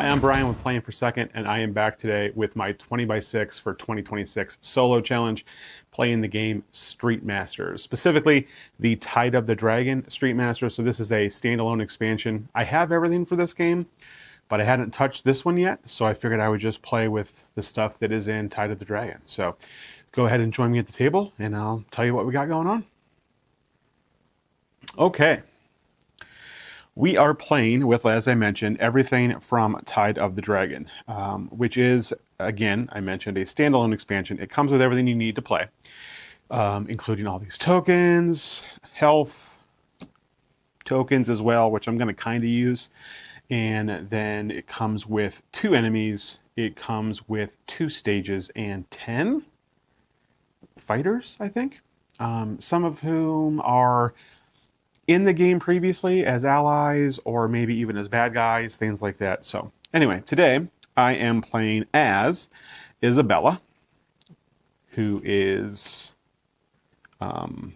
Hi, I'm Brian with Playing for Second, and I am back today with my 20x6 for 2026 solo challenge, playing the game Street Masters, specifically the Tide of the Dragon Street Masters. So this is a standalone expansion. I have everything for this game, but I hadn't touched this one yet, so I figured I would just play with the stuff that is in Tide of the Dragon. So go ahead and join me at the table, and I'll tell you what we got going on. Okay. We are playing with, as I mentioned, everything from Tide of the Dragon, which is, again, I mentioned, a standalone expansion. It comes with everything you need to play, including all these tokens, health tokens as well, which I'm going to kind of use. And then it comes with 2 enemies. It comes with 2 stages and 10 fighters, I think, some of whom are in the game previously as allies or maybe even as bad guys, things like that. So anyway, today I am playing as Isabella, who is, hold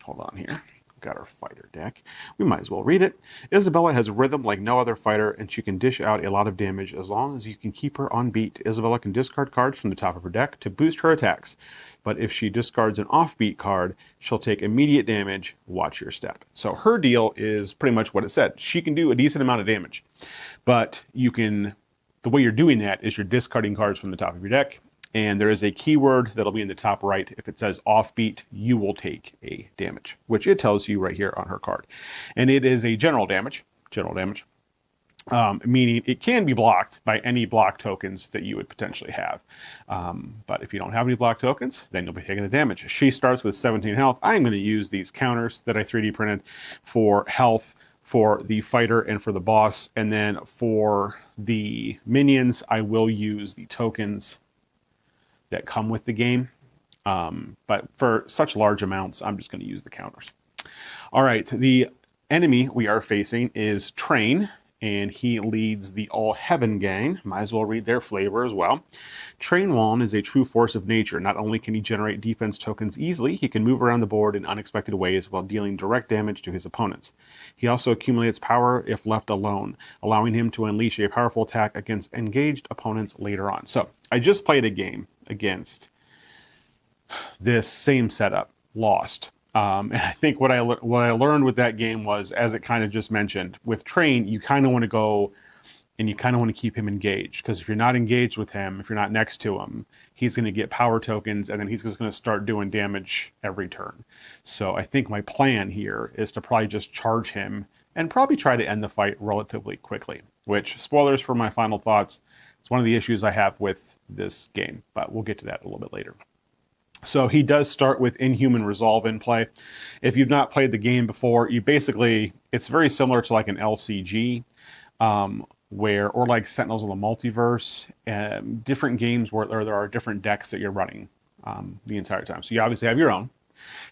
on here, got our fighter deck. We might as well read it. Isabella has rhythm like no other fighter, and she can dish out a lot of damage as long as you can keep her on beat. Isabella can discard cards from the top of her deck to boost her attacks, but if she discards an offbeat card, she'll take immediate damage. Watch your step. So her deal is pretty much what it said. She can do a decent amount of damage, but you can, the way you're doing that is you're discarding cards from the top of your deck, and there is a keyword that'll be in the top right. If it says offbeat, you will take a damage, which it tells you right here on her card. And it is a general damage, meaning it can be blocked by any block tokens that you would potentially have. But if you don't have any block tokens, then you'll be taking the damage. She starts with 17 health. I'm going to use these counters that I 3D printed for health, for the fighter, and for the boss. And then for the minions, I will use the tokens that come with the game. But for such large amounts, I'm just going to use the counters. All right, the enemy we are facing is Train, and he leads the All Heaven gang. Might as well read their flavor as well. Train Waln is a true force of nature. Not only can he generate defense tokens easily, he can move around the board in unexpected ways while dealing direct damage to his opponents. He also accumulates power if left alone, allowing him to unleash a powerful attack against engaged opponents later on. So I just played a game against this same setup, lost. And I think what I learned with that game was, as it kind of just mentioned, with Train, you kind of want to go and you kind of want to keep him engaged, because if you're not engaged with him, if you're not next to him, he's going to get power tokens, and then he's just going to start doing damage every turn. So I think my plan here is to probably just charge him and probably try to end the fight relatively quickly, which, spoilers for my final thoughts, it's one of the issues I have with this game, but we'll get to that a little bit later. So he does start with Inhuman Resolve in play. If you've not played the game before, you basically, it's very similar to like an LCG, or like Sentinels of the Multiverse, different games where there are different decks that you're running the entire time. So you obviously have your own.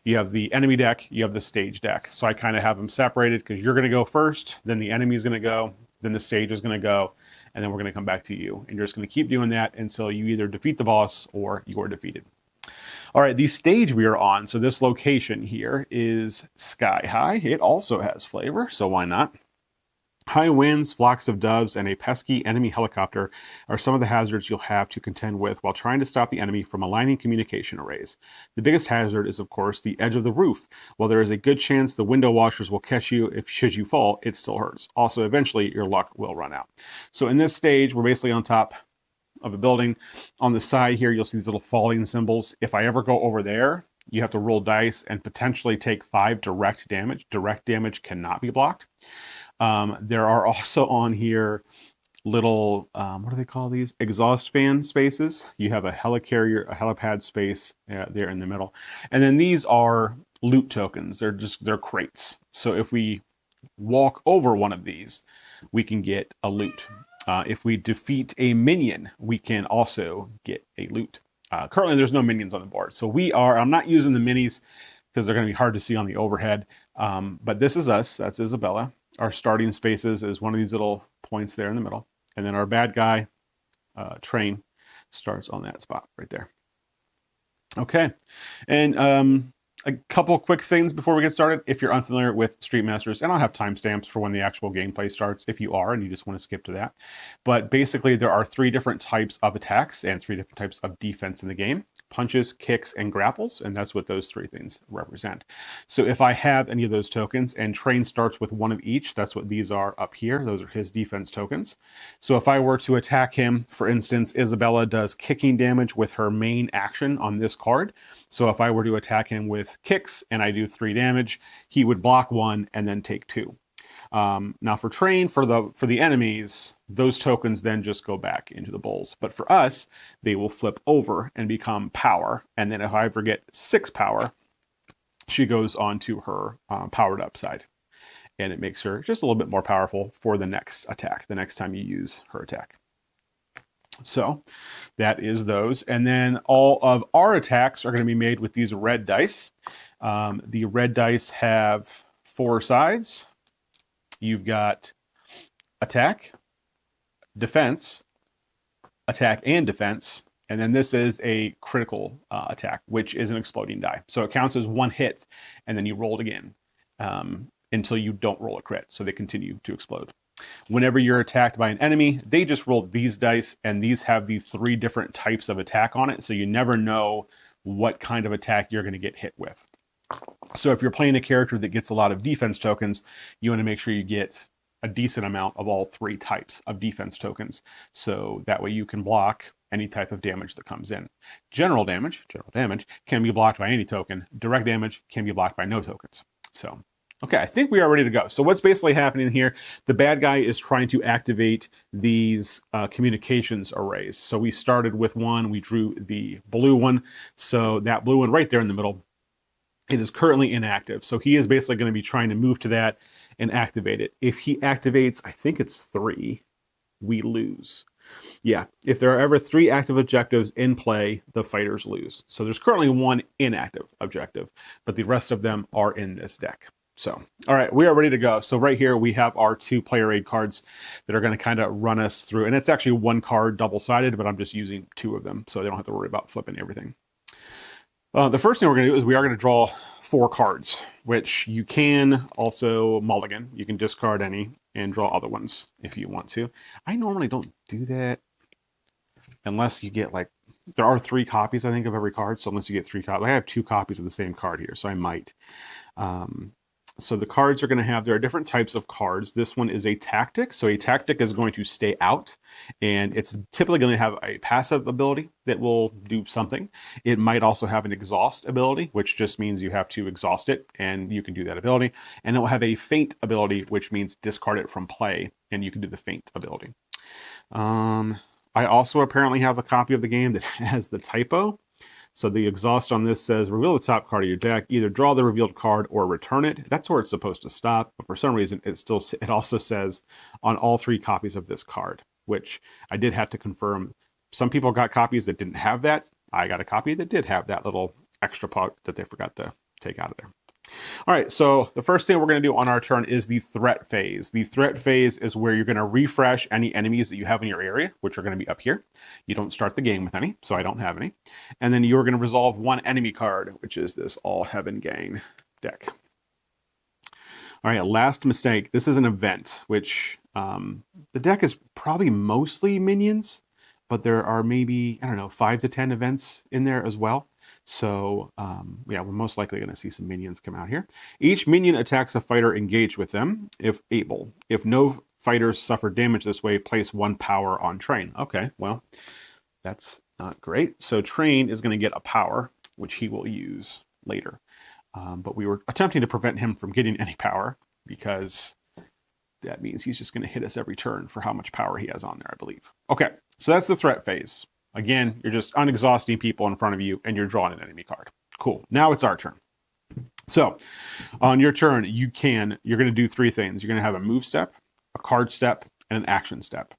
You have the enemy deck, you have the stage deck. So I kind of have them separated, because you're going to go first, then the enemy is going to go, then the stage is going to go, and then we're going to come back to you. And you're just going to keep doing that until you either defeat the boss or you are defeated. All right, the stage we are on, so this location here is Sky High. It also has flavor, so why not? High winds, flocks of doves, and a pesky enemy helicopter are some of the hazards you'll have to contend with while trying to stop the enemy from aligning communication arrays. The biggest hazard is, of course, the edge of the roof. While there is a good chance the window washers will catch you, should you fall, it still hurts. Also, eventually, your luck will run out. So in this stage, we're basically on top of a building. On the side here, you'll see these little falling symbols. If I ever go over there, you have to roll dice and potentially take 5 direct damage. Direct damage cannot be blocked. There are also on here little, what do they call these? Exhaust fan spaces. You have a helicarrier, a helipad space there in the middle. And then these are loot tokens. They're crates. So if we walk over one of these, we can get a loot. If we defeat a minion, we can also get a loot. Currently, there's no minions on the board. So I'm not using the minis because they're going to be hard to see on the overhead. But this is us. That's Isabella. Our starting spaces is one of these little points there in the middle. And then our bad guy, Train, starts on that spot right there. Okay. And A couple quick things before we get started. If you're unfamiliar with Street Masters, and I'll have timestamps for when the actual gameplay starts if you are and you just want to skip to that. But basically, there are 3 different types of attacks and 3 different types of defense in the game: punches, kicks, and grapples, and that's what those 3 things represent. So if I have any of those tokens and Train starts with one of each, that's what these are up here. Those are his defense tokens. So if I were to attack him, for instance, Isabella does kicking damage with her main action on this card. So if I were to attack him with kicks and I do 3 damage, he would block 1 and then take 2. Now for Train, for the enemies, those tokens then just go back into the bowls. But for us, they will flip over and become power. And then if I ever get 6 power, she goes on to her powered up side. And it makes her just a little bit more powerful for the next attack, the next time you use her attack. So that is those. And then all of our attacks are going to be made with these red dice. The red dice have 4 sides. You've got attack, defense, attack and defense. And then this is a critical attack, which is an exploding die. So it counts as 1 hit, and then you roll it again until you don't roll a crit. So they continue to explode. Whenever you're attacked by an enemy, they just roll these dice, and these have these 3 different types of attack on it. So you never know what kind of attack you're going to get hit with. So if you're playing a character that gets a lot of defense tokens, you want to make sure you get a decent amount of all 3 types of defense tokens. So that way you can block any type of damage that comes in. General damage can be blocked by any token. Direct damage can be blocked by no tokens. So, okay, I think we are ready to go. So what's basically happening here, the bad guy is trying to activate these communications arrays. So we started with one, we drew the blue one. So that blue one right there in the middle, it is currently inactive. So he is basically going to be trying to move to that and activate it. If he activates, I think it's 3, we lose. Yeah, if there are ever 3 active objectives in play, the fighters lose. So there's currently 1 inactive objective, but the rest of them are in this deck. So, all right, we are ready to go. So right here, we have our 2 player aid cards that are going to kind of run us through. And it's actually 1 card double-sided, but I'm just using 2 of them, so they don't have to worry about flipping everything. The first thing we're going to do is we are going to draw 4 cards, which you can also mulligan. You can discard any and draw other ones if you want to. I normally don't do that unless you get like, there are 3 copies, I think, of every card. So unless you get 3 copies, I have 2 copies of the same card here, so I might. So the cards are going to have, there are different types of cards. This one is a tactic. So a tactic is going to stay out, and it's typically going to have a passive ability that will do something. It might also have an exhaust ability, which just means you have to exhaust it, and you can do that ability. And it will have a feint ability, which means discard it from play, and you can do the feint ability. I also apparently have a copy of the game that has the typo. So the exhaust on this says, reveal the top card of your deck, either draw the revealed card or return it. That's where it's supposed to stop. But for some reason, it also says on all 3 copies of this card, which I did have to confirm. Some people got copies that didn't have that. I got a copy that did have that little extra part that they forgot to take out of there. All right, so the first thing we're going to do on our turn is the threat phase. The threat phase is where you're going to refresh any enemies that you have in your area, which are going to be up here. You don't start the game with any, so I don't have any. And then you're going to resolve 1 enemy card, which is this All Heaven Gang deck. All right, last mistake. This is an event, which the deck is probably mostly minions, but there are maybe, 5 to 10 events in there as well. So, yeah, we're most likely going to see some minions come out here. Each minion attacks a fighter engaged with them, if able. If no fighters suffer damage this way, place 1 power on Train. Okay, well, that's not great. So Train is going to get a power, which he will use later. But we were attempting to prevent him from getting any power, because that means he's just going to hit us every turn for how much power he has on there, I believe. Okay, so that's the threat phase. Again, you're just unexhausting people in front of you, and you're drawing an enemy card. Cool. Now it's our turn. So on your turn, you're going to do 3 things. You're going to have a move step, a card step, and an action step.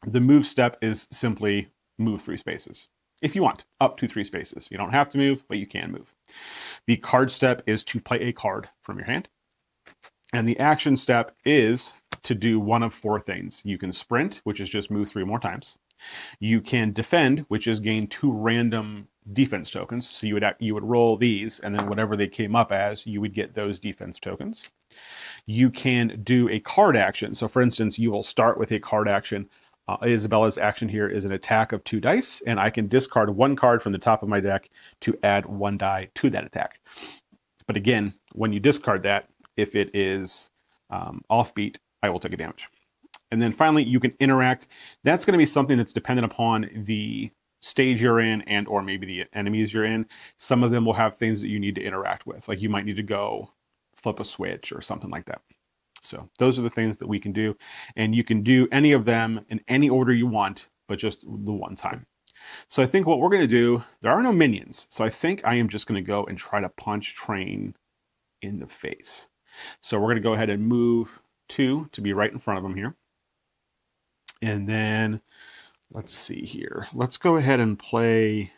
The move step is simply move 3 spaces. If you want, up to 3 spaces. You don't have to move, but you can move. The card step is to play a card from your hand. And the action step is to do one of 4 things. You can sprint, which is just move 3 more times. You can defend, which is gain 2 random defense tokens. So you would roll these, and then whatever they came up as, you would get those defense tokens. You can do a card action. So for instance, you will start with a card action. Isabella's action here is an attack of 2 dice, and I can discard 1 card from the top of my deck to add 1 die to that attack. But again, when you discard that, if it is offbeat, I will take a damage. And then finally, you can interact. That's going to be something that's dependent upon the stage you're in and or maybe the enemies you're in. Some of them will have things that you need to interact with. Like you might need to go flip a switch or something like that. So those are the things that we can do. And you can do any of them in any order you want, but just the one time. So I think what we're going to do, there are no minions. So I think I am just going to go and try to punch Train in the face. So we're going to go ahead and move 2 to be right in front of him here. And then let's see here. Let's go ahead and play.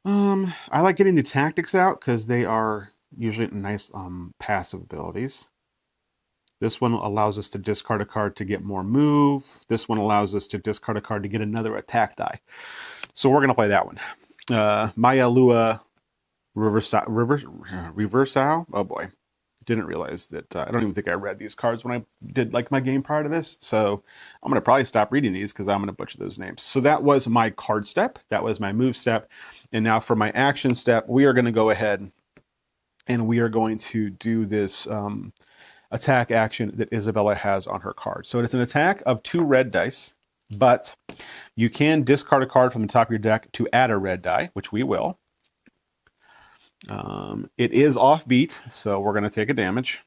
I like getting the tactics out because they are usually nice passive abilities. This one allows us to discard a card to get more move. This one allows us to discard a card to get another attack die. So we're going to play that one. Maya Lua Reversal. Oh boy. Didn't realize that. I don't even think I read these cards when I did like my game prior to this. So I'm going to probably stop reading these because I'm going to butcher those names. So that was my card step. That was my move step. And now for my action step, we are going to go ahead and we are going to do this attack action that Isabella has on her card. So it's an attack of 2 red dice, but you can discard a card from the top of your deck to add a red die, which we will. It is offbeat, so we're going to take a damage.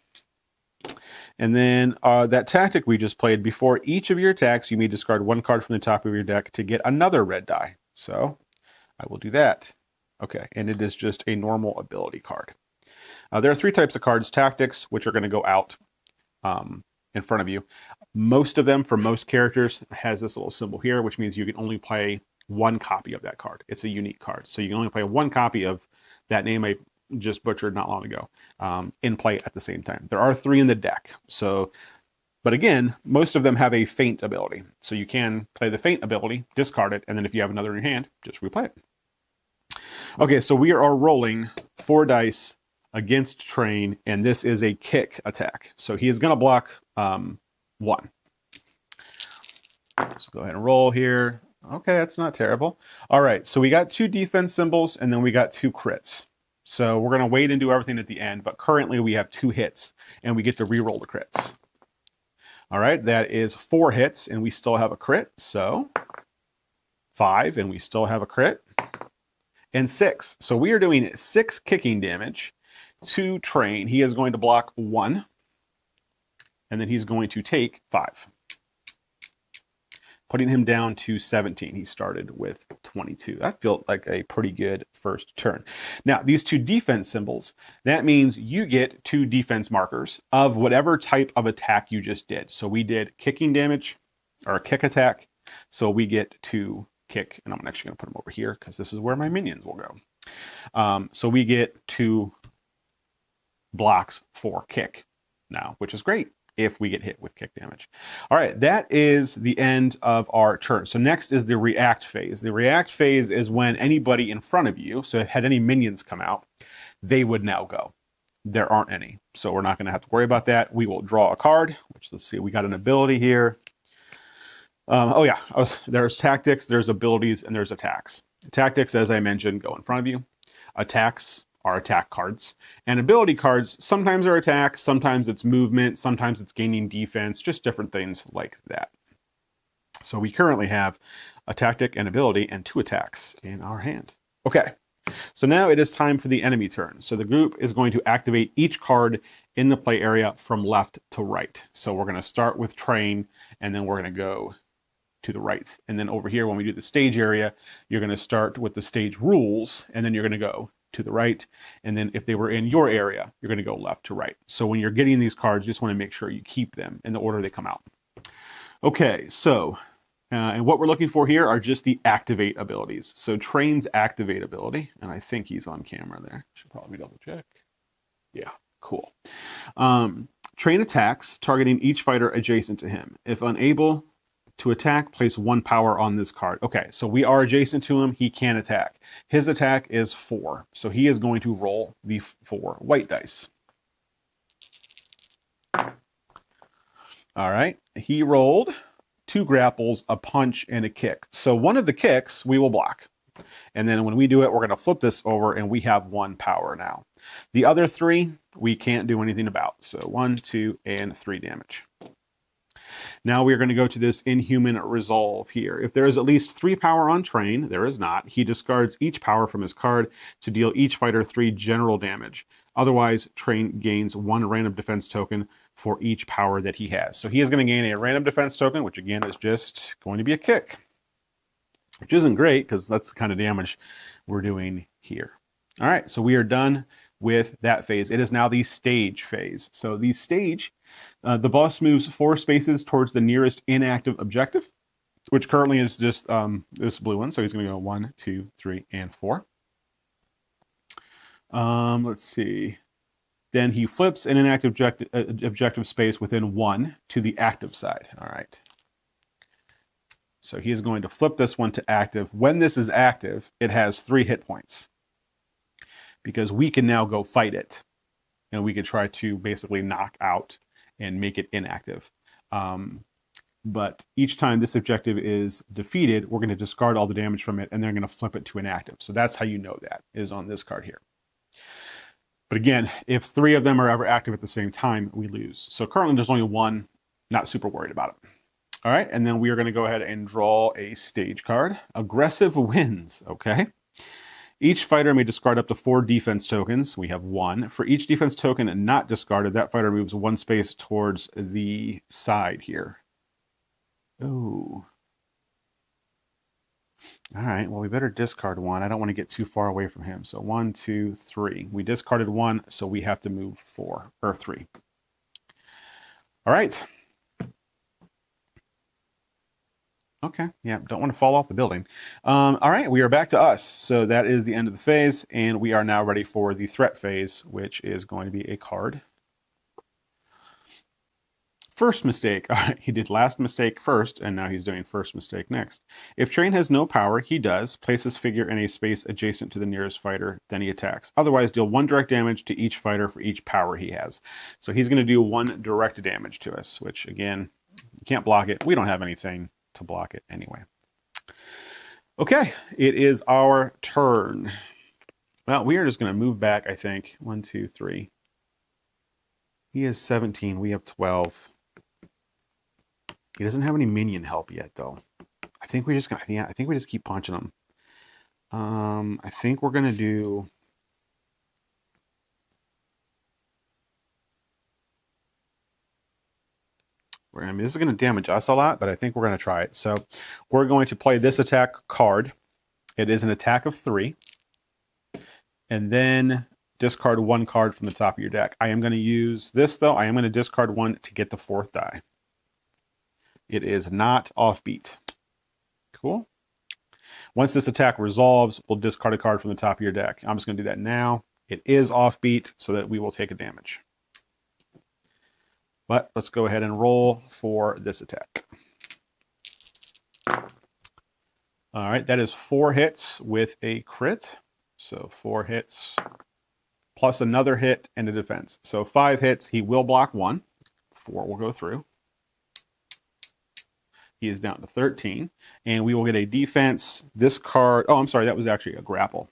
And then that tactic we just played, before each of your attacks, you may discard 1 card from the top of your deck to get another red die. So I will do that. Okay, and it is just a normal ability card. There are 3 types of cards. Tactics, which are going to go out in front of you. Most of them, for most characters, has this little symbol here, which means you can only play 1 copy of that card. It's a unique card. So you can only play 1 copy of that name I just butchered not long ago in play at the same time. There are 3 in the deck. So, but again, most of them have a feint ability. So you can play the feint ability, discard it, and then if you have another in your hand, just replay it. Okay, so we are rolling 4 dice against Train, and this is a kick attack. So he is going to block 1. So go ahead and roll here. Okay, that's not terrible. All right, so we got 2 defense symbols, and then we got 2 crits. So we're going to wait and do everything at the end, but currently we have 2 hits, and we get to re-roll the crits. All right, that is 4 hits, and we still have a crit. So 5, and we still have a crit. And 6. So we are doing 6 kicking damage to Train. He is going to block 1, and then he's going to take 5. Putting him down to 17. He started with 22. That felt like a pretty good first turn. Now, these 2 defense symbols, that means you get 2 defense markers of whatever type of attack you just did. So we did kicking damage, or a kick attack. So we get to kick, and I'm actually going to put them over here because this is where my minions will go. So we get 2 blocks for kick now, which is great if we get hit with kick damage. All right, that is the end of our turn. So next is the react phase. The react phase is when anybody in front of you, so had any minions come out, they would now go. There aren't any, so we're not going to have to worry about that. We will draw a card, which, let's see, we got an ability here. There's tactics, there's abilities, and there's attacks. Tactics, as I mentioned, go in front of you. Attacks are attack cards. And ability cards, sometimes are attack, sometimes it's movement, sometimes it's gaining defense, just different things like that. So we currently have a tactic, an ability, and 2 attacks in our hand. Okay, so now it is time for the enemy turn. So the group is going to activate each card in the play area from left to right. So we're going to start with Train, and then we're going to go to the right. And then over here, when we do the stage area, you're going to start with the stage rules, and then you're going to go to the right. And then if they were in your area, you're going to go left to right. So when you're getting these cards, you just want to make sure you keep them in the order they come out. Okay, so, and what we're looking for here are just the activate abilities. So Train's activate ability, and I think he's on camera there. Should probably double check. Yeah, cool. Train attacks, targeting each fighter adjacent to him. If unable To attack, place 1 power on this card. Okay, so we are adjacent to him. He can attack. His attack is 4. So he is going to roll the 4 white dice. All right, he rolled 2 grapples, a punch, and a kick. So one of the kicks we will block. And then when we do it, we're going to flip this over and we have 1 power now. The other 3, we can't do anything about. So 1, 2, and 3 damage. Now we are going to go to this Inhuman Resolve here. If there is at least 3 power on Train, there is not, he discards each power from his card to deal each fighter 3 general damage. Otherwise, Train gains 1 random defense token for each power that he has. So he is going to gain a random defense token, which again is just going to be a kick, which isn't great because that's the kind of damage we're doing here. All right, so we are done with that phase. It is now the stage phase. So the stage, the boss moves 4 spaces towards the nearest inactive objective, which currently is just this blue one. So he's going to go 1, 2, 3, and 4. Let's see. Then he flips an inactive objective space within 1 to the active side. All right. So he is going to flip this one to active. When this is active, it has 3 hit points, because we can now go fight it, and we could try to basically knock out and make it inactive. But each time this objective is defeated, we're going to discard all the damage from it, and they're going to flip it to inactive. So that's how you know that is on this card here. But again, if 3 of them are ever active at the same time, we lose. So currently there's only 1, not super worried about it. All right, and then we are going to go ahead and draw a stage card. Aggressive wins, okay? Each fighter may discard up to 4 defense tokens. We have 1. For each defense token not discarded, that fighter moves 1 space towards the side here. Oh. All right, well, we better discard 1. I don't want to get too far away from him. So 1, 2, 3. We discarded 1, so we have to move 4, or 3. All right. Okay, yeah, don't want to fall off the building. All right, we are back to us. So that is the end of the phase, and we are now ready for the threat phase, which is going to be a card. First mistake. All right, he did last mistake first, and now he's doing first mistake next. If Train has no power, he does place his figure in a space adjacent to the nearest fighter, then he attacks. Otherwise, deal 1 direct damage to each fighter for each power he has. So he's going to do 1 direct damage to us, which, again, you can't block it. We don't have anything to block it anyway. Okay, it is our turn. Well, we are just going to move back, I think. 1, 2, 3. He has 17. We have 12. He doesn't have any minion help yet, though. I think we just keep punching him. I think we're going to do... this is going to damage us a lot, but I think we're going to try it. So we're going to play this attack card. It is an attack of 3. And then discard 1 card from the top of your deck. I am going to use this, though. I am going to discard 1 to get the 4th die. It is not offbeat. Cool. Once this attack resolves, we'll discard a card from the top of your deck. I'm just going to do that now. It is offbeat, so that we will take a damage. But let's go ahead and roll for this attack. All right, that is 4 hits with a crit. So 4 hits plus another hit and a defense. So 5 hits, he will block 1. 4 will go through. He is down to 13. And we will get a defense. This card, oh, I'm sorry, that was actually a grapple.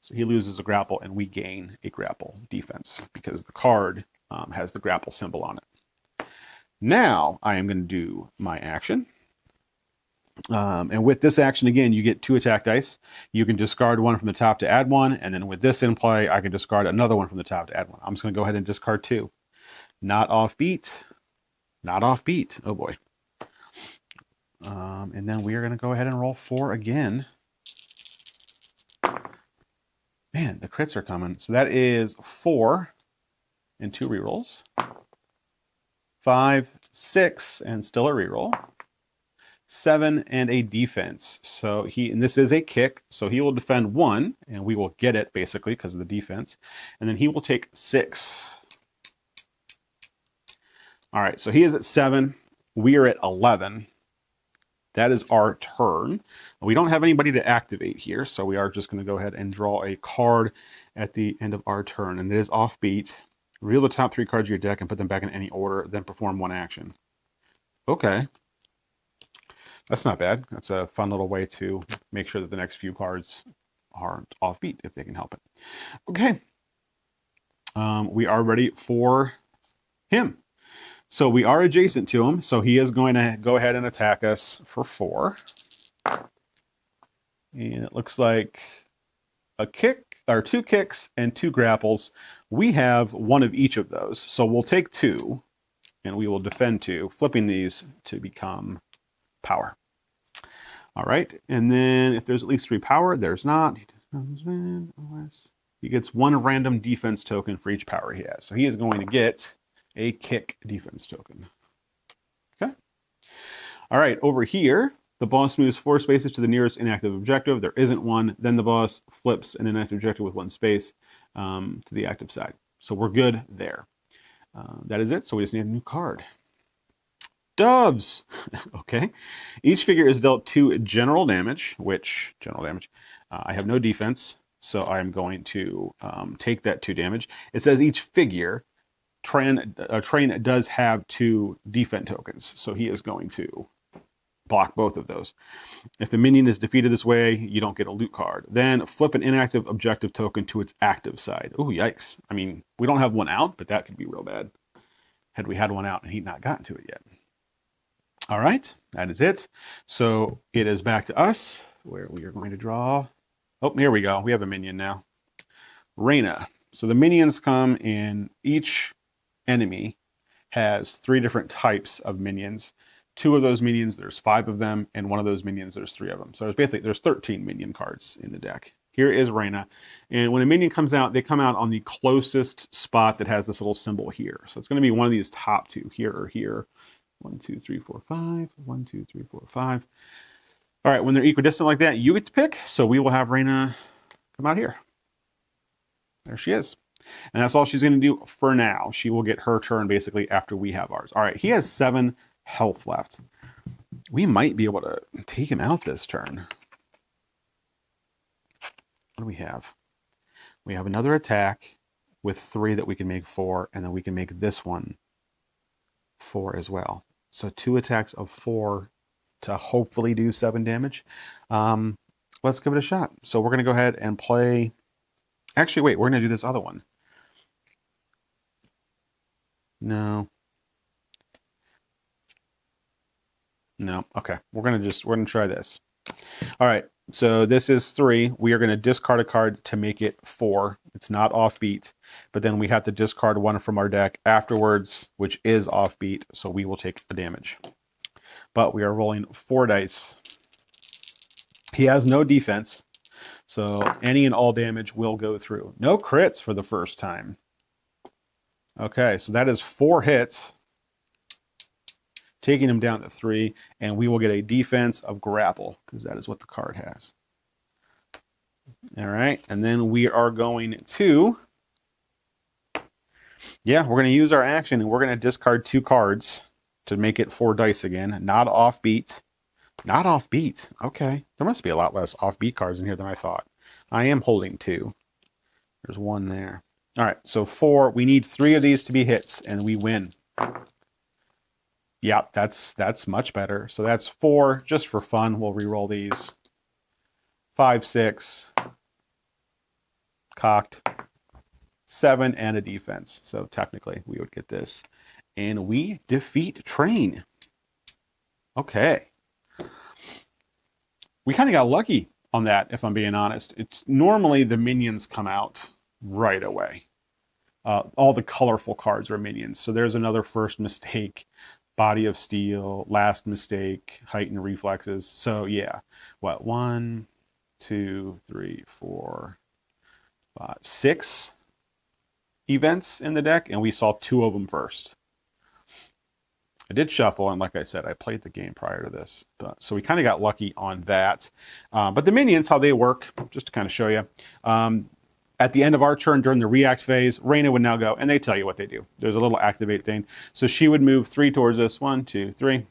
So he loses a grapple and we gain a grapple defense because the card has the grapple symbol on it. Now I am going to do my action. And with this action, again, you get 2 attack dice. You can discard 1 from the top to add 1. And then with this in play, I can discard another 1 from the top to add 1. I'm just going to go ahead and discard 2. Not offbeat. Not offbeat. Oh, boy. And then we are going to go ahead and roll 4 again. Man, the crits are coming. So that is 4 and 2 rerolls. 5, 6, and still a reroll. 7 and a defense. So and this is a kick, so he will defend 1, and we will get it basically because of the defense. And then he will take 6. All right, so he is at 7. We are at 11. That is our turn. We don't have anybody to activate here, so we are just going to go ahead and draw a card at the end of our turn, and it is offbeat. Reveal the top 3 cards of your deck and put them back in any order, then perform 1 action. Okay. That's not bad. That's a fun little way to make sure that the next few cards aren't offbeat, if they can help it. Okay. We are ready for him. So we are adjacent to him, so he is going to go ahead and attack us for 4. And it looks like a kick, or 2 kicks and 2 grapples. We have 1 of each of those, so we'll take 2, and we will defend 2, flipping these to become power. All right, and then if there's at least 3 power, there's not. He gets 1 random defense token for each power he has. So he is going to get a kick defense token. Okay. All right, over here, the boss moves 4 spaces to the nearest inactive objective. There isn't one. Then the boss flips an inactive objective with 1 space to the active side. So we're good there. That is it. So we just need a new card. Doves. Okay. Each figure is dealt 2 general damage, which general damage. I have no defense, so I'm going to take that 2 damage. It says each figure. Train does have 2 defense tokens, so he is going to block both of those. If the minion is defeated this way, you don't get a loot card. Then flip an inactive objective token to its active side. Oh, yikes. I mean, we don't have one out, but that could be real bad. Had we had one out and he'd not gotten to it yet. All right, that is it. So it is back to us, where we are going to draw. Oh, here we go. We have a minion now. Reina. So the minions come in, each enemy has 3 different types of minions. 2 of those minions, there's 5 of them, and 1 of those minions, there's 3 of them. So there's 13 minion cards in the deck. Here is Reina. And when a minion comes out, they come out on the closest spot that has this little symbol here. So it's going to be one of these top 2, here or here. 1, 2, 3, 4, 5. 1, 2, 3, 4, 5. All right, when they're equidistant like that, you get to pick. So we will have Reina come out here. There she is. And that's all she's going to do for now. She will get her turn basically after we have ours. All right, he has 7 health left. We might be able to take him out this turn. What do we have? We have another attack with 3 that we can make 4, and then we can make this one 4 as well. So 2 attacks of 4 to hopefully do 7 damage. Let's give it a shot. So we're going to go ahead and play. Actually, wait, we're going to do this other one. No. Okay. We're going to try this. All right. So this is 3. We are going to discard a card to make it 4. It's not offbeat, but then we have to discard 1 from our deck afterwards, which is offbeat. So we will take a damage, but we are rolling 4 dice. He has no defense, so any and all damage will go through. No crits for the first time. Okay, so that is 4 hits, taking him down to 3, and we will get a defense of grapple, because that is what the card has. All right, and then we are going to, we're going to use our action, and we're going to discard 2 cards to make it 4 dice again. Not offbeat. Not offbeat. Okay, there must be a lot less offbeat cards in here than I thought. I am holding 2. There's 1 there. All right, so 4. We need 3 of these to be hits, and we win. Yep, that's much better. So that's 4, just for fun. We'll re-roll these. 5, 6. Cocked. 7 and a defense. So technically, we would get this. And we defeat Train. Okay. We kind of got lucky on that, if I'm being honest. It's normally the minions come out right away. All the colorful cards are minions. So there's another first mistake. Body of Steel, last mistake, heightened reflexes. So yeah, 1, 2, 3, 4, 5, 6 events in the deck, and we saw 2 of them first. I did shuffle, and like I said, I played the game prior to this, so we kind of got lucky on that. But the minions, how they work, just to kind of show you. At the end of our turn during the react phase, Reyna would now go, and they tell you what they do. There's a little activate thing. So she would move 3 towards us. 1, 2, 3.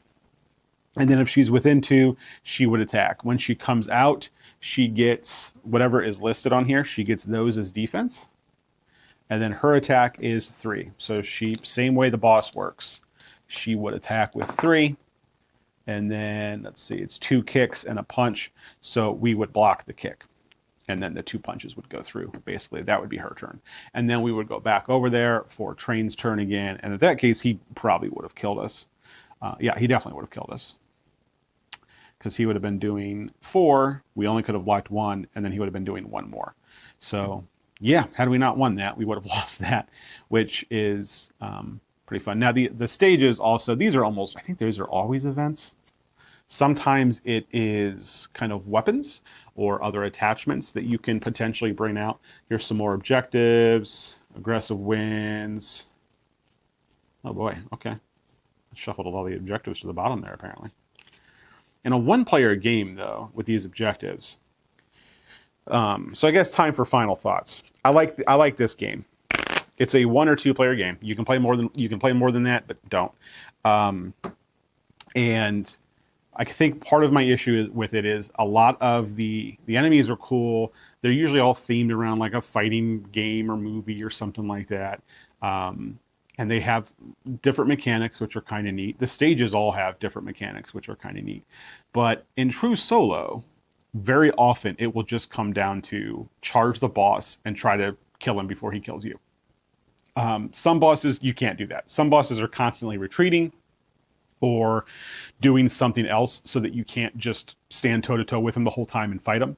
And then if she's within 2, she would attack. When she comes out, she gets whatever is listed on here. She gets those as defense. And then her attack is 3. So she, same way the boss works. She would attack with 3. And then, let's see, it's 2 kicks and a punch. So we would block the kick. And then the 2 punches would go through. Basically, that would be her turn. And then we would go back over there for Train's turn again. And in that case, he probably would have killed us. Yeah, he definitely would have killed us. Because he would have been doing 4. We only could have blocked 1. And then he would have been doing 1 more. So, yeah, had we not won that, we would have lost that. Which is pretty fun. Now, the stages also, these are almost, I think these are always events. Sometimes it is kind of weapons or other attachments that you can potentially bring out. Here's some more objectives, aggressive wins. Oh boy, okay. I shuffled all the objectives to the bottom there, apparently. In a one-player game, though, with these objectives. So I guess time for final thoughts. I like this game. It's a 1 or 2 player game. You can play more than that, but don't. And I think part of my issue with it is a lot of the enemies are cool. They're usually all themed around like a fighting game or movie or something like that. And they have different mechanics, which are kind of neat. The stages all have different mechanics, which are kind of neat. But in true solo, very often it will just come down to charge the boss and try to kill him before he kills you. Some bosses, you can't do that. Some bosses are constantly retreating or doing something else so that you can't just stand toe-to-toe with him the whole time and fight him.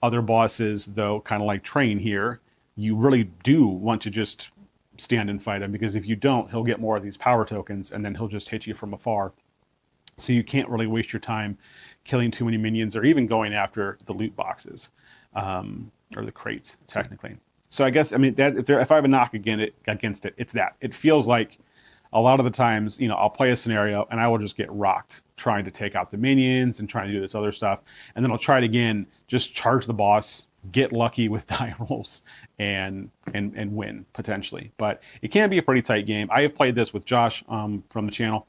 Other bosses, though, kind of like Train here, you really do want to just stand and fight him, because if you don't, he'll get more of these power tokens, and then he'll just hit you from afar. So you can't really waste your time killing too many minions or even going after the loot boxes, or the crates, technically. So I guess, I mean, that if I have a knock against it, it's that. It feels like a lot of the times, you know, I'll play a scenario and I will just get rocked trying to take out the minions and trying to do this other stuff. And then I'll try it again, just charge the boss, get lucky with die rolls, and win, potentially. But it can be a pretty tight game. I have played this with Josh from the channel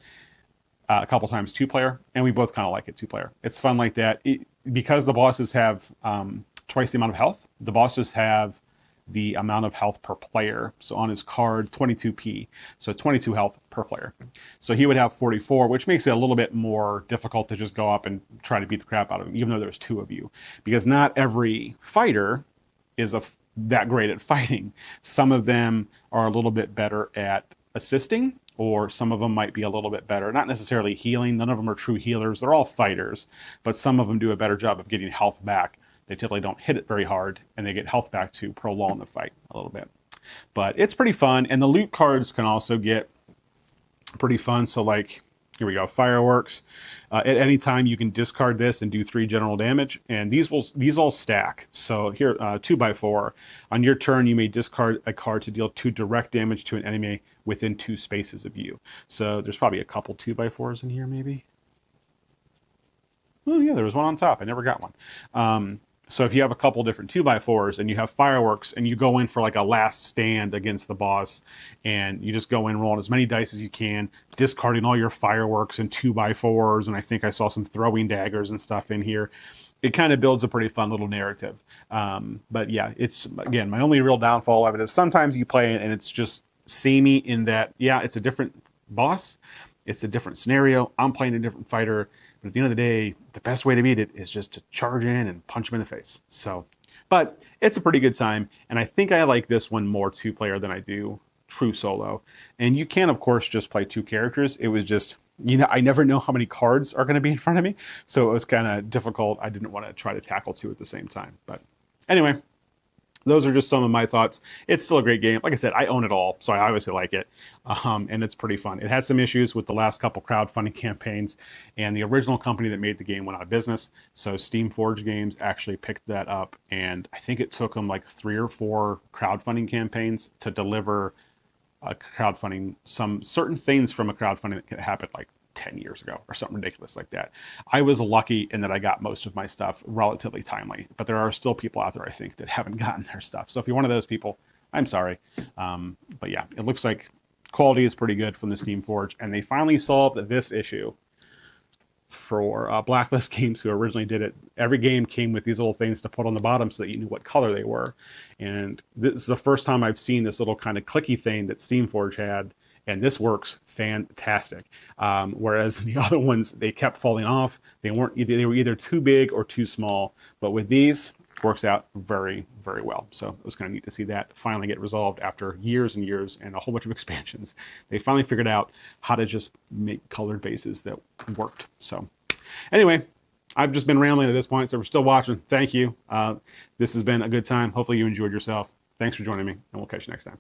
a couple times 2-player, and we both kind of like it 2-player. It's fun like that. Because the bosses have twice the amount of health, the bosses have the amount of health per player. So on his card, 22p. So 22 health per player. So he would have 44, which makes it a little bit more difficult to just go up and try to beat the crap out of him, even though there's 2 of you. Because not every fighter is that great at fighting. Some of them are a little bit better at assisting, or some of them might be a little bit better, not necessarily healing. None of them are true healers. They're all fighters, but some of them do a better job of getting health back. They typically don't hit it very hard, and they get health back to prolong the fight a little bit. But it's pretty fun, and the loot cards can also get pretty fun. So like, here we go, fireworks. At any time you can discard this and do 3 general damage, and these all stack. So here, 2x4. On your turn, you may discard a card to deal 2 direct damage to an enemy within 2 spaces of you. So there's probably a couple 2x4s in here, maybe. Oh yeah, there was one on top. I never got one. So if you have a couple different 2x4s and you have fireworks and you go in for like a last stand against the boss, and you just go in rolling as many dice as you can, discarding all your fireworks and 2x4s, and I think I saw some throwing daggers and stuff in here. It kind of builds a pretty fun little narrative. But yeah, it's, again, my only real downfall of it is sometimes you play it and it's just samey in that, yeah, it's a different boss, it's a different scenario, I'm playing a different fighter. But at the end of the day, the best way to beat it is just to charge in and punch him in the face. So, but it's a pretty good time. And I think I like this one more 2-player than I do true solo. And you can, of course, just play 2 characters. It was just, you know, I never know how many cards are going to be in front of me. So it was kind of difficult. I didn't want to try to tackle 2 at the same time. But anyway, those are just some of my thoughts. It's still a great game. Like I said, I own it all, so I obviously like it. And it's pretty fun. It had some issues with the last couple crowdfunding campaigns, and the original company that made the game went out of business. So Steam Forge Games actually picked that up, and I think it took them like 3 or 4 crowdfunding campaigns to deliver a crowdfunding, some certain things from a crowdfunding that happened like 10 years ago or something ridiculous like that. I was lucky in that I got most of my stuff relatively timely, but there are still people out there, I think, that haven't gotten their stuff. So if you're one of those people, I'm sorry. But yeah, it looks like quality is pretty good from the Steamforge, and they finally solved this issue for Blacklist games who originally did it. Every game came with these little things to put on the bottom so that you knew what color they were. And this is the first time I've seen this little kind of clicky thing that Steamforge had, and this works fantastic. Whereas the other ones, they kept falling off. They were either too big or too small. But with these, it works out very, very well. So it was kind of neat to see that finally get resolved after years and years and a whole bunch of expansions. They finally figured out how to just make colored bases that worked. So anyway, I've just been rambling at this point, so if we're still watching, thank you. This has been a good time. Hopefully you enjoyed yourself. Thanks for joining me, and we'll catch you next time.